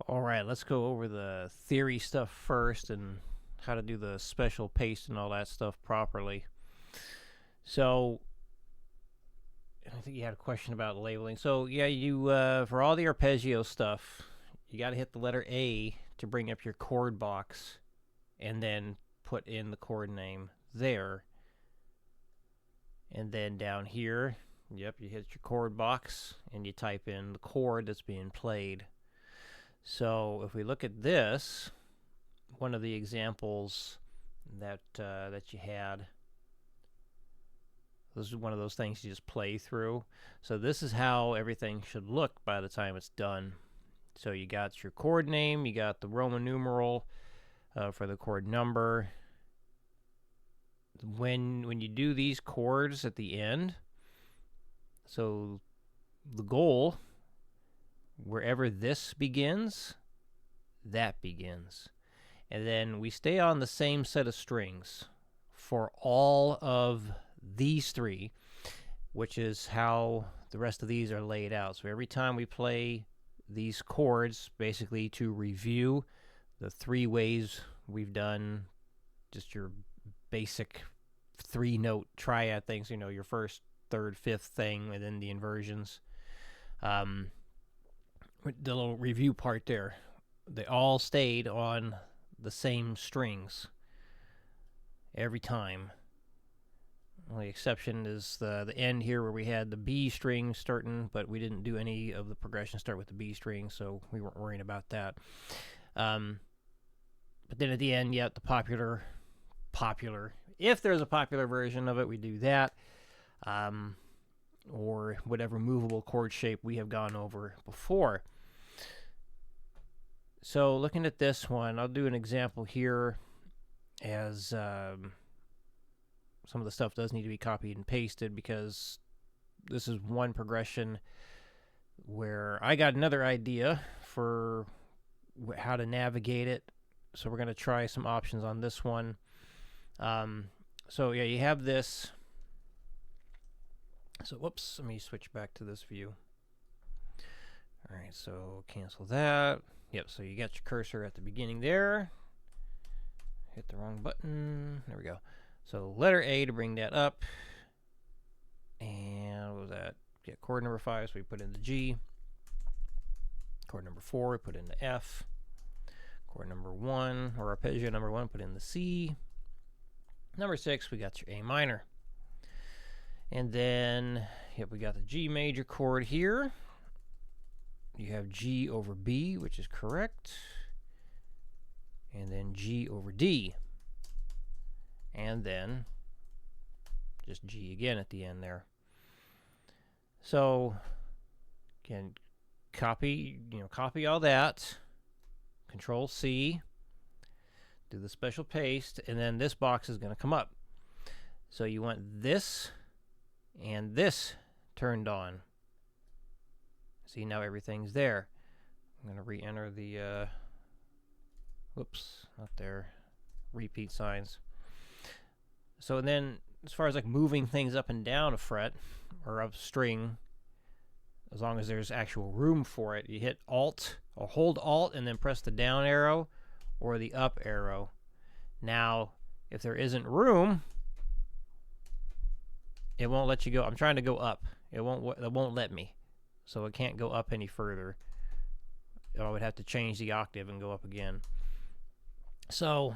All right, let's go over the theory stuff first and how to do the special paste and all that stuff properly. So, I think you had a question about labeling. So, yeah, you for all the arpeggio stuff, you got to hit the letter A to bring up your chord box and then put in the chord name there. And then down here, yep, you hit your chord box and you type in the chord that's being played. So if we look at this, one of the examples that you had, this is one of those things you just play through. So this is how everything should look by the time it's done. So you got your chord name, you got the Roman numeral for the chord number. When you do these chords at the end, so the goal, wherever this begins, that begins. And then we stay on the same set of strings for all of these three, which is how the rest of these are laid out. So every time we play these chords, basically to review the three ways we've done just your basic 3-note triad things, you know, your first, third, fifth thing, and then the inversions. The little review part there, they all stayed on the same strings every time. The exception is the end here where we had the B string starting, but we didn't do any of the progression start with the B string, so we weren't worrying about that. But then at the end, yeah, the popular, if there's a popular version of it, we do that. Or whatever movable chord shape we have gone over before. So looking at this one, I'll do an example here as some of the stuff does need to be copied and pasted because this is one progression where I got another idea for how to navigate it. So we're going to try some options on this one. So yeah, you have this. So whoops, let me switch back to this view. All right, so cancel that. Yep, so you got your cursor at the beginning there. Hit the wrong button. There we go. So letter A to bring that up. And what was that? Yeah, chord number 5, so we put in the G. Chord number 4, we put in the F. Chord number 1, or arpeggio number 1, put in the C. Number 6, we got your A minor. And then, yep, we got the G major chord here. You have G over B, which is correct. And then G over D. And then just G again at the end there. So, again, copy all that. Control C. Do the special paste, and then this box is going to come up. So you want this and this turned on. See, now everything's there. I'm going to re-enter the, whoops, not there, repeat signs. So then, as far as like moving things up and down a fret, or a string, as long as there's actual room for it, you hit Alt, or hold Alt and then press the down arrow, or the up arrow. Now, if there isn't room, it won't let you go. I'm trying to go up. It won't let me. So it can't go up any further. I would have to change the octave and go up again. So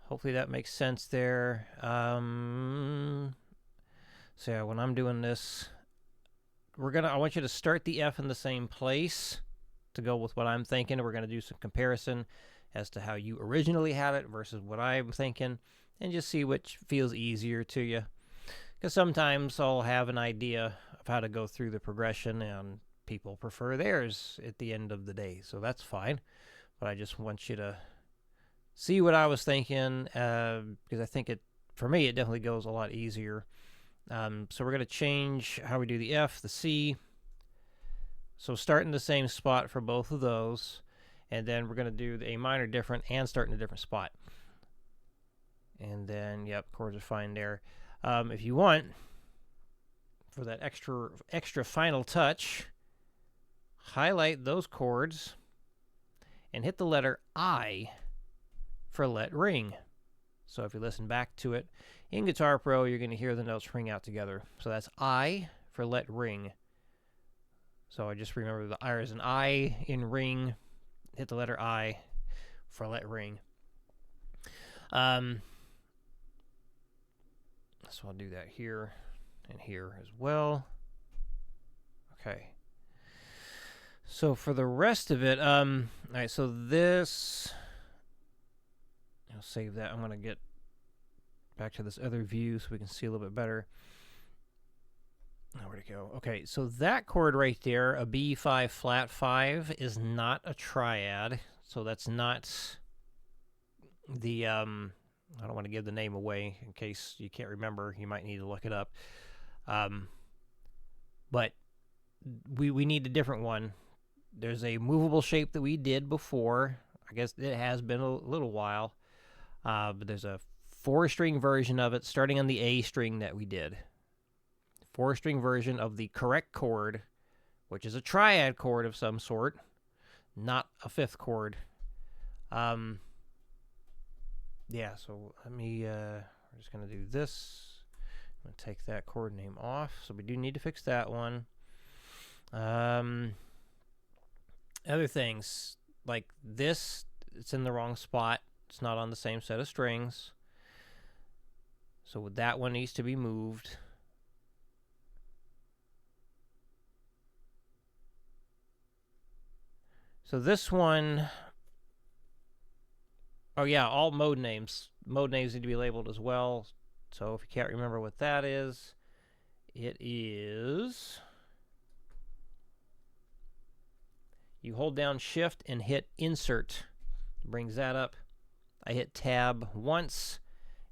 hopefully that makes sense there. So yeah, when I'm doing this, I want you to start the F in the same place to go with what I'm thinking. We're going to do some comparison as to how you originally had it versus what I'm thinking, and just see which feels easier to you. Because sometimes I'll have an idea of how to go through the progression, and people prefer theirs at the end of the day. So that's fine. But I just want you to see what I was thinking, because I think for me, it definitely goes a lot easier. So we're going to change how we do the F, the C. So start in the same spot for both of those. And then we're going to do the A minor different and start in a different spot. And then, yep, chords are fine there. If you want, for that extra final touch, highlight those chords and hit the letter I for let ring. So if you listen back to it in Guitar Pro, you're going to hear the notes ring out together. So that's I for let ring. So I just remember there's an I in ring. Hit the letter I for let ring. So I'll do that here and here as well. Okay. So for the rest of it, all right, so this, I'll save that. I'm going to get back to this other view so we can see a little bit better. Oh, where'd it go? Okay, so that chord right there, a B5 flat 5, is not a triad. So that's not the, I don't want to give the name away in case you can't remember. You might need to look it up. But we need a different one. There's a movable shape that we did before. I guess it has been a little while. But there's a 4-string version of it starting on the A string that we did. 4-string version of the correct chord, which is a triad chord of some sort, not a 5th chord. Yeah, so let me, we're just going to do this. I'm going to take that chord name off. So we do need to fix that one. Other things, like this, it's in the wrong spot. It's not on the same set of strings. So that one needs to be moved. So this one, oh yeah, all mode names. Mode names need to be labeled as well. So if you can't remember what that is, it is, you hold down Shift and hit Insert. Brings that up. I hit Tab once,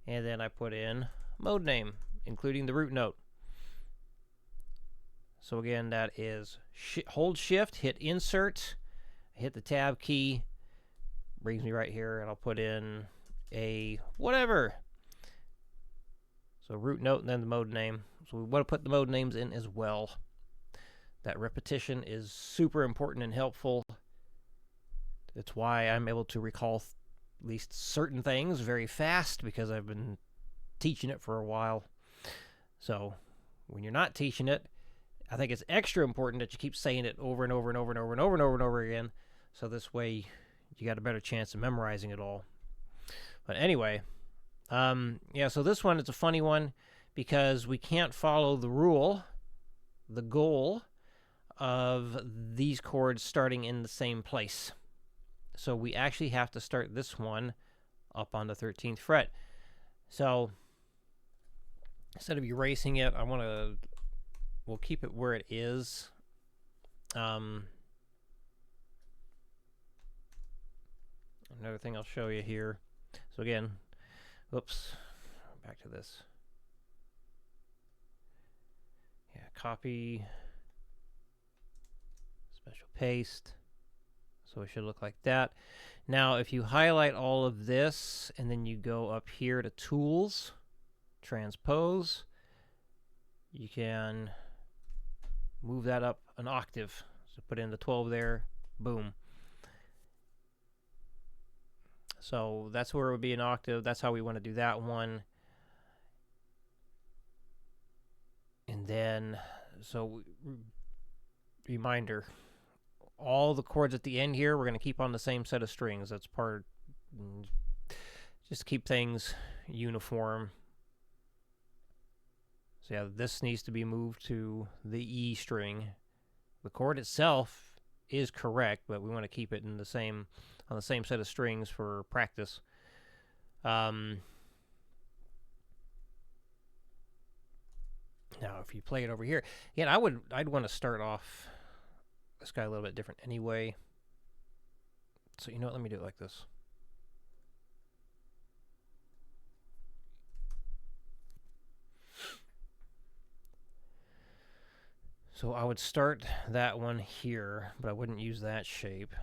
and then I put in mode name, including the root note. So again, that is hold Shift, hit Insert, hit the Tab key, brings me right here, and I'll put in a whatever. So root note and then the mode name. So we want to put the mode names in as well. That repetition is super important and helpful. That's why I'm able to recall at least certain things very fast, because I've been teaching it for a while. So when you're not teaching it, I think it's extra important that you keep saying it over and over and over and over and over and over and over again. So this way you got a better chance of memorizing it all. But anyway, yeah, so this one is a funny one because we can't follow the rule, the goal of these chords starting in the same place. So we actually have to start this one up on the 13th fret. So instead of erasing it, we'll keep it where it is. Another thing I'll show you here. So again, oops, back to this. Yeah, copy, special paste. So it should look like that. Now, if you highlight all of this and then you go up here to Tools, Transpose, you can move that up an octave. So put in the 12 there, boom. So that's where it would be an octave. That's how we want to do that one. And then, so reminder, all the chords at the end here, we're going to keep on the same set of strings. That's part, just keep things uniform. So yeah, this needs to be moved to the E string. The chord itself is correct, but we want to keep it in the same, on the same set of strings for practice. Now, if you play it over here, again, I'd want to start off this guy a little bit different anyway. So you know what? Let me do it like this. So I would start that one here, but I wouldn't use that shape.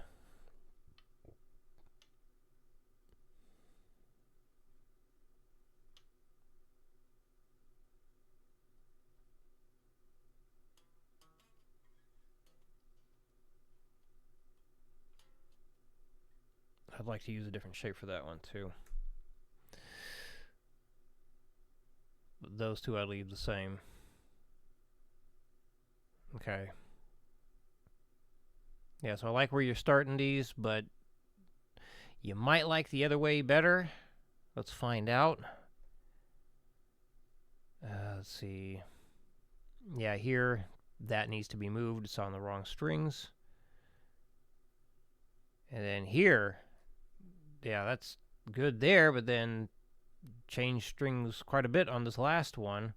I'd like to use a different shape for that one too. But those two I leave the same. Okay. Yeah, so I like where you're starting these, but you might like the other way better. Let's find out. Let's see. Yeah, here, that needs to be moved. It's on the wrong strings. And then here, yeah, that's good there, but then change strings quite a bit on this last one.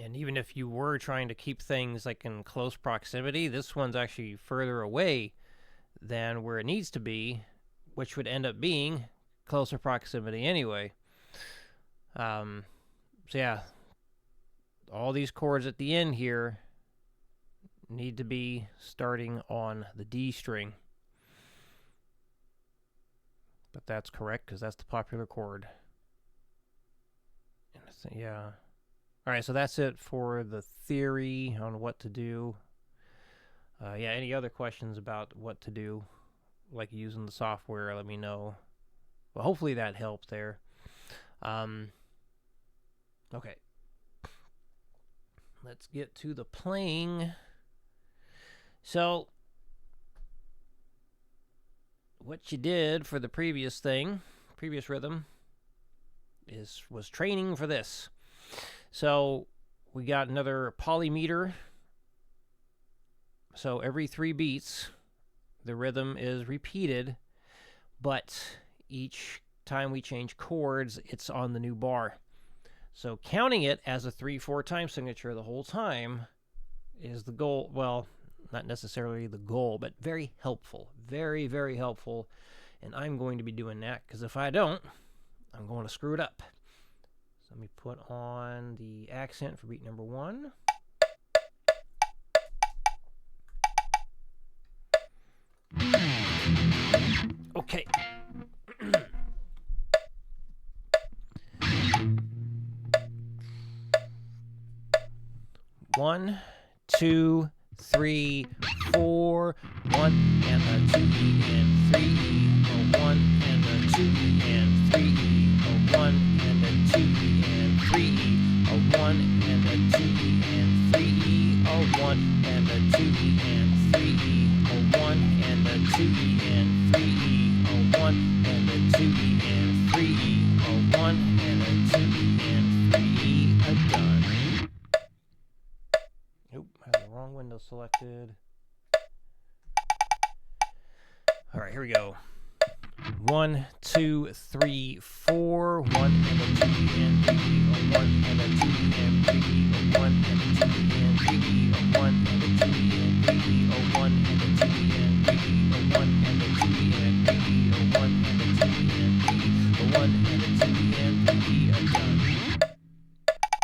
And even if you were trying to keep things like in close proximity, this one's actually further away than where it needs to be, which would end up being closer proximity anyway. So yeah, all these chords at the end here need to be starting on the D string. But that's correct because that's the popular chord. Yeah. All right, so that's it for the theory on what to do. Yeah, any other questions about what to do, like using the software, let me know. Well, hopefully that helped there. Okay. Let's get to the playing. So, what you did for the previous rhythm, was training for this. So we got another polymeter. So every 3 beats, the rhythm is repeated, but each time we change chords, it's on the new bar. So counting it as a 3/4 time signature the whole time is the goal. Well, not necessarily the goal, but very helpful. Very, very helpful. And I'm going to be doing that because if I don't, I'm going to screw it up. Let me put on the accent for beat number 1. Okay. 1, 2, 3, 4. 1 and a 2E and 3E. A 1 and a 2E and 3E. A 1 and a 2E and 3E. A 1 and a 2E and 3E. A 1 and a 2E and 3E. A 1 and a 2E and 3E. A 1 and a 2E and 3E. A 1 and a 2E and 3E. Done. Nope, I have the wrong window selected. All right, here we go. 1, 2, 3, 4. 1 and a 2E and 3E. A 1 and a 2E and 3E. A 1 and a 2E and 3E. A 1 and a 2E and 3E. A 1 and a 2E and 3E. A 1 and a 2E and 3E. A 1 and a 2E and 3E. A 1 and a 2E and 3E.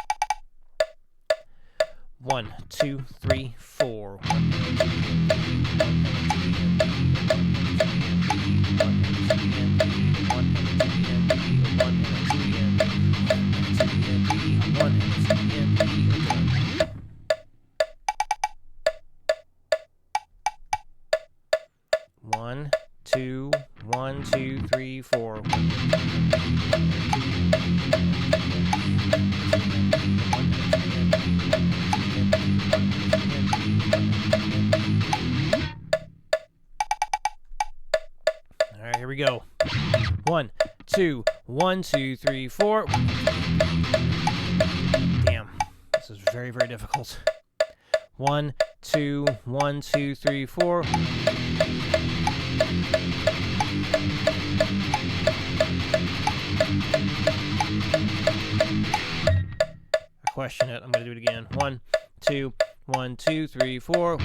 Done. 1, 2, 3, 4. 1 and a 2E and 3E. 1 and a 2E and 3E. 1 and a 2E and 3E. 1 and a 2E and 3E. 1 and a 2E and 3E. 1 and a 2E and 3E. 1 and a 2E and 3E. 1 and a 2E and 3E. Done. 1, 2, 1, 2, 3, 4. All right, here we go. 1, 2, 1, 2, 3, 4. Damn, this is very, very difficult. 1, 2, 1, 2, 3, 4. I question it. I'm going to do it again. 1, 2, 1, 2, 3, 4. I'll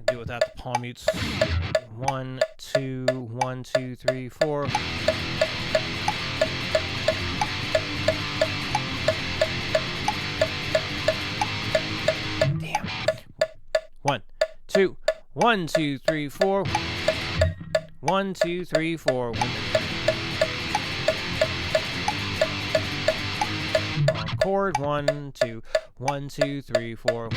do it without the palm mutes. 1, 2, 1, 2, 3, 4. Damn. 1, 2, 1, 2, 3, 4. 1, 2, 3, 4. chord. 1, 2, 1, 2, 3, 4.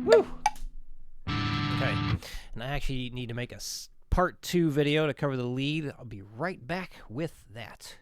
Woo! Okay, and I actually need to make a part 2 video to cover the lead. I'll be right back with that.